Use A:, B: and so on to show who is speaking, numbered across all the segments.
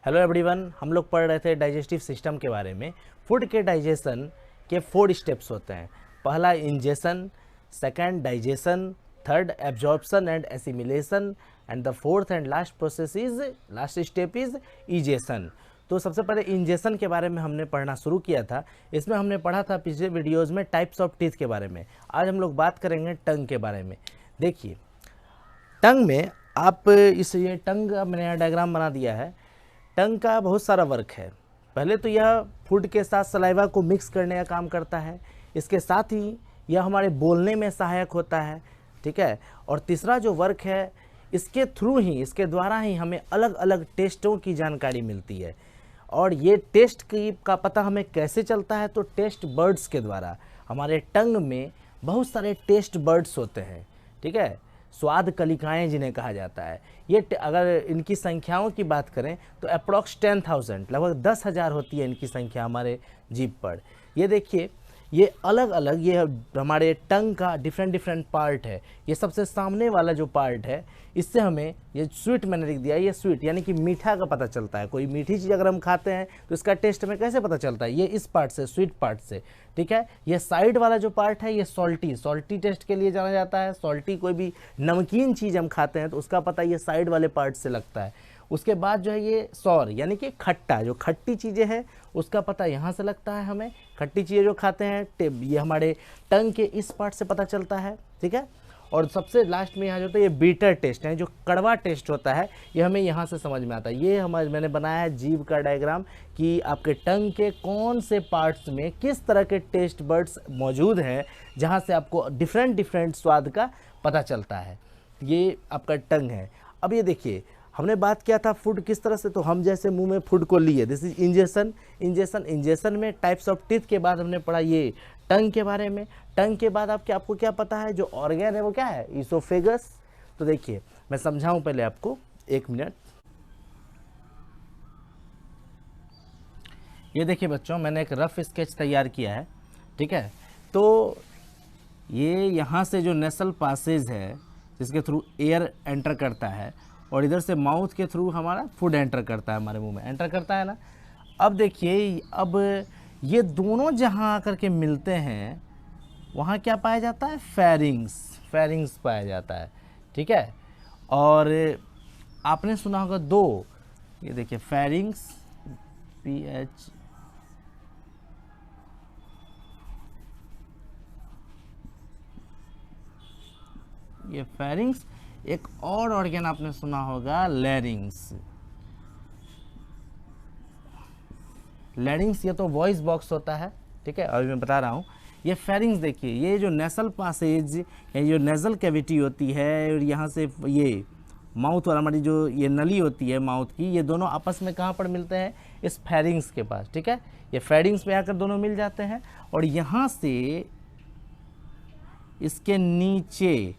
A: Hello everyone, हम लोग पढ़ रहे थे डाइजेस्टिव सिस्टम के बारे में। फूड के डाइजेशन के 4 स्टेप्स होते हैं। पहला ingestion, second digestion, third absorption and assimilation and the fourth and last step is egestion. तो सबसे पहले इंजेशन के बारे में हमने पढ़ना शुरू किया था। इसमें हमने पढ़ा था पिछले वीडियोज़ में टाइप्स ऑफ टीथ के बारे में। आज हम लोग बात करेंगे टंग के बारे में। देखिए, टंग में आप ये टंग का मैंने यहाँ डायग्राम बना दिया है। टंग का बहुत सारा वर्क है। पहले तो यह फूड के साथ सलाइवा को मिक्स करने का काम करता है। इसके साथ ही यह हमारे बोलने में सहायक होता है, ठीक है। और तीसरा जो वर्क है, इसके द्वारा ही हमें अलग अलग टेस्टों की जानकारी मिलती है। और ये टेस्ट का पता हमें कैसे चलता है, तो टेस्ट बर्ड्स के द्वारा। हमारे टंग में बहुत सारे टेस्ट बर्ड्स होते हैं, ठीक है, स्वाद कलिकाएँ जिन्हें कहा जाता है। ये अगर इनकी संख्याओं की बात करें तो अप्रॉक्स 10,000, लगभग 10,000 होती है इनकी संख्या हमारे जीभ पर। ये देखिए, ये अलग अलग, ये हमारे टंग का डिफरेंट पार्ट है। ये सबसे सामने वाला जो पार्ट है, इससे हमें ये स्वीट मैंने लिख दिया, ये स्वीट यानी कि मीठा का पता चलता है। कोई मीठी चीज़ अगर हम खाते हैं तो इसका टेस्ट हमें कैसे पता चलता है, ये इस पार्ट से, स्वीट पार्ट से, ठीक है। ये साइड वाला जो पार्ट है, ये सॉल्टी टेस्ट के लिए जाना जाता है। सॉल्टी कोई भी नमकीन चीज़ हम खाते हैं तो उसका पता ये साइड वाले पार्ट से लगता है। उसके बाद जो है ये सॉर यानी कि खट्टा, जो खट्टी चीज़ें हैं उसका पता यहाँ से लगता है हमें। खट्टी चीज़ें जो खाते हैं ये हमारे टंग के इस पार्ट से पता चलता है, ठीक है। और सबसे लास्ट में यहाँ जो होता है ये बीटर टेस्ट है, जो कड़वा टेस्ट होता है, ये हमें यहाँ से समझ में आता है। ये मैंने बनाया है जीभ का डायग्राम कि आपके टंग के कौन से पार्ट्स में किस तरह के टेस्ट बर्ड्स मौजूद हैं, जहाँ से आपको डिफरेंट स्वाद का पता चलता है। ये आपका टंग है। अब ये देखिए, हमने बात किया था फूड किस तरह से, तो हम जैसे मुंह में फूड को लिए, दिस इज इंजेशन में टाइप्स ऑफ टीथ के बाद हमने पढ़ा ये टंग के बारे में। टंग के बाद आपको क्या पता है, जो ऑर्गन है वो क्या है, इसोफेगस। तो देखिए, मैं समझाऊं पहले आपको, 1 मिनट। ये देखिए बच्चों, मैंने एक रफ स्केच तैयार किया है, ठीक है। तो ये यहाँ से जो नेसल पासेज है, जिसके थ्रू एयर एंटर करता है, और इधर से माउथ के थ्रू हमारा फूड एंटर करता है, हमारे मुंह में एंटर करता है ना। अब देखिए, अब ये दोनों जहाँ आकर के मिलते हैं वहाँ क्या पाया जाता है, फेरिंग्स पाया जाता है, ठीक है। और आपने सुना होगा 2, ये देखिए फेरिंग्स, PH, ये फेरिंग्स। एक और ऑर्गन आपने सुना होगा, लैरिंग्स। लैरिंग्स ये तो वॉइस बॉक्स होता है, ठीक है। अभी मैं बता रहा हूँ। ये फेरिंग्स देखिए, ये जो नेसल पासेज, ये जो नेजल कैविटी होती है, और यहाँ से ये माउथ वाला हमारी जो ये नली होती है माउथ की, ये दोनों आपस में कहाँ पर मिलते हैं, इस फेरिंग्स के पास, ठीक है। ये फेरिंग्स में आकर दोनों मिल जाते हैं, और यहाँ से इसके नीचे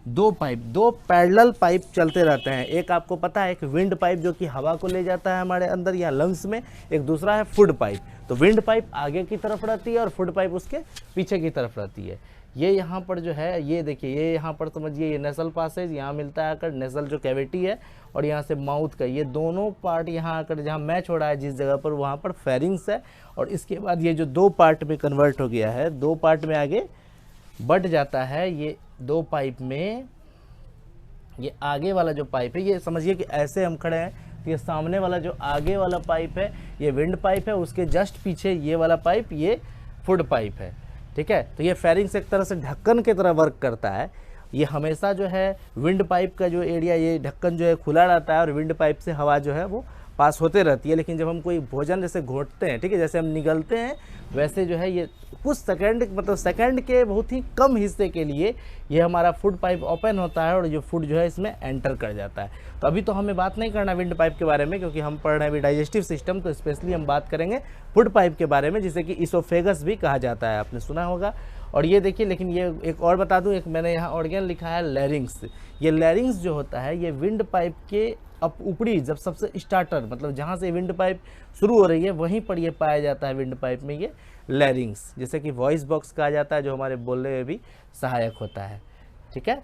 A: 2 पैरेलल पाइप चलते रहते हैं। एक आपको पता है, एक विंड पाइप जो कि हवा को ले जाता है हमारे अंदर या लंग्स में, एक दूसरा है फूड पाइप। तो विंड पाइप आगे की तरफ रहती है और फूड पाइप उसके पीछे की तरफ रहती है। ये यहाँ पर जो है, ये देखिए, ये यहाँ पर समझिए, ये नेसल पासेज यहाँ मिलता है आकर, नेसल जो कैविटी है, और यहाँ से माउथ का, ये दोनों पार्ट यहाँ आकर जहाँ मैच हो रहा है जिस जगह पर, वहाँ पर फेरिंग्स है। और इसके बाद ये जो 2 पार्ट में कन्वर्ट हो गया है, 2 पार्ट में आगे बढ़ जाता है। ये 2 पाइप में, ये आगे वाला जो पाइप है, ये समझिए कि ऐसे हम खड़े हैं, तो ये सामने वाला जो आगे वाला पाइप है ये विंड पाइप है, उसके जस्ट पीछे ये वाला पाइप ये फूड पाइप है, ठीक है। तो ये फेरिंग्स एक तरह से ढक्कन की तरह वर्क करता है। ये हमेशा जो है विंड पाइप का जो एरिया, ये ढक्कन जो है खुला रहता है, और विंड पाइप से हवा जो है वो पास होते रहती है। लेकिन जब हम कोई भोजन जैसे घोंटते हैं, ठीक है, जैसे हम निगलते हैं, वैसे जो है ये कुछ सेकंड, मतलब सेकंड के बहुत ही कम हिस्से के लिए ये हमारा फूड पाइप ओपन होता है, और जो फूड जो है इसमें एंटर कर जाता है। तो अभी तो हमें बात नहीं करना विंड पाइप के बारे में, क्योंकि हम पढ़ रहे हैं अभी डाइजेस्टिव सिस्टम, तो स्पेशली हम बात करेंगे फूड पाइप के बारे में, जिसे कि इसोफेगस भी कहा जाता है, आपने सुना होगा। और ये देखिए, लेकिन ये एक और बता दूं, एक मैंने यहाँ ऑर्गन लिखा है लैरिंग्स। ये लैरिंग्स जो होता है, ये विंड पाइप के अब ऊपरी, जब सबसे स्टार्टर, मतलब जहाँ से विंड पाइप शुरू हो रही है वहीं पर ये पाया जाता है विंड पाइप में, ये लैरिंग्स, जैसे कि वॉइस बॉक्स कहा जाता है, जो हमारे बोलने में भी सहायक होता है, ठीक है।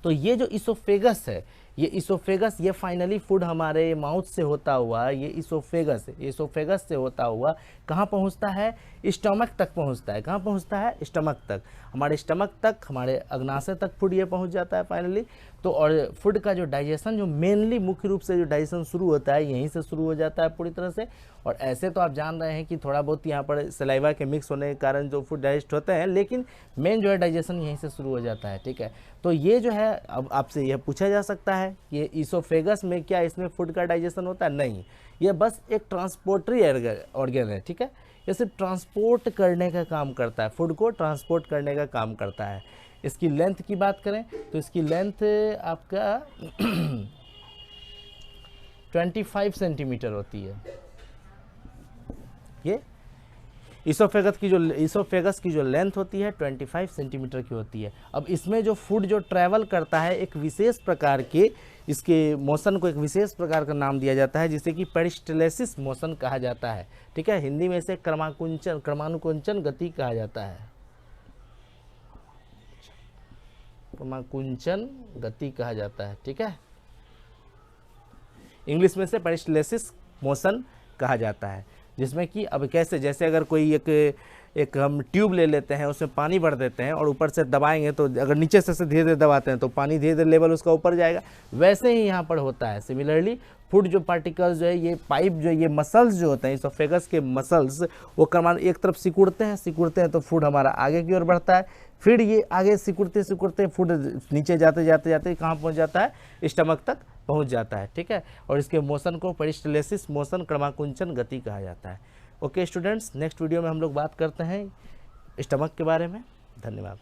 A: तो ये जो इसोफेगस है, ये इसोफेगस, ये फाइनली फूड हमारे माउथ से होता हुआ, ये इसोफेगस से होता हुआ कहाँ पहुँचता है? स्टमक तक पहुँचता है। कहाँ पहुँचता है? स्टमक तक। हमारे स्टमक तक, हमारे अग्नाशय तक फूड ये पहुँच जाता है फाइनली। तो और फूड का जो डाइजेशन, जो मेनली मुख्य रूप से जो डाइजेशन शुरू होता है यहीं से शुरू हो जाता है पूरी तरह से। और ऐसे तो आप जान रहे हैं कि थोड़ा बहुत यहाँ पर सलाइवा के मिक्स होने के कारण जो फूड डाइजेस्ट होते हैं, लेकिन मेन जो है डाइजेशन यहीं से शुरू हो जाता है। ठीक है, तो ये जो है अब आपसे यह पूछा जा सकता है, ये इसोफेगस में क्या इसमें फूड का डाइजेशन होता है? नहीं, ये बस एक ट्रांसपोर्टरी ऑर्गन है। ठीक है, ये सिर्फ ट्रांसपोर्ट करने का काम करता है, फूड को ट्रांसपोर्ट करने का काम करता है। इसकी लेंथ की बात करें तो इसकी लेंथ आपका 25 सेंटीमीटर होती है। ये इसोफेगस की जो लेंथ होती है 25 सेंटीमीटर की होती है। अब इसमें जो फूड जो ट्रैवल करता है एक विशेष प्रकार के, इसके मोशन को एक विशेष प्रकार का नाम दिया जाता है जिसे कि पेरिस्टाल्सिस मोशन कहा जाता है। ठीक है, हिंदी में इसे क्रमानुकुंचन गति कहा जाता है। क्रमानुकुंचन गति कहा जाता है। ठीक है, इंग्लिश में से पेरिस्टाल्सिस मोशन कहा जाता है। जिसमें कि अब कैसे, जैसे अगर कोई एक हम ट्यूब ले लेते हैं, उसमें पानी भर देते हैं और ऊपर से दबाएंगे तो अगर नीचे से धीरे धीरे दबाते हैं तो पानी धीरे धीरे लेवल उसका ऊपर जाएगा, वैसे ही यहाँ पर होता है। सिमिलरली फूड जो पार्टिकल्स जो है, ये पाइप जो, ये मसल्स जो होते हैं इसोफेगस के मसल्स, वो क्रमान एक तरफ सिकुड़ते हैं तो फूड हमारा आगे की ओर बढ़ता है। फिर ये आगे सिकुड़ते फूड नीचे जाते कहाँ पहुँच जाता है? स्टमक तक पहुंच जाता है। ठीक है, और इसके मोशन को पेरिस्टाल्सिस मोशन, क्रमानुकुंचन गति कहा जाता है। ओके स्टूडेंट्स, नेक्स्ट वीडियो में हम लोग बात करते हैं स्टमक के बारे में। धन्यवाद।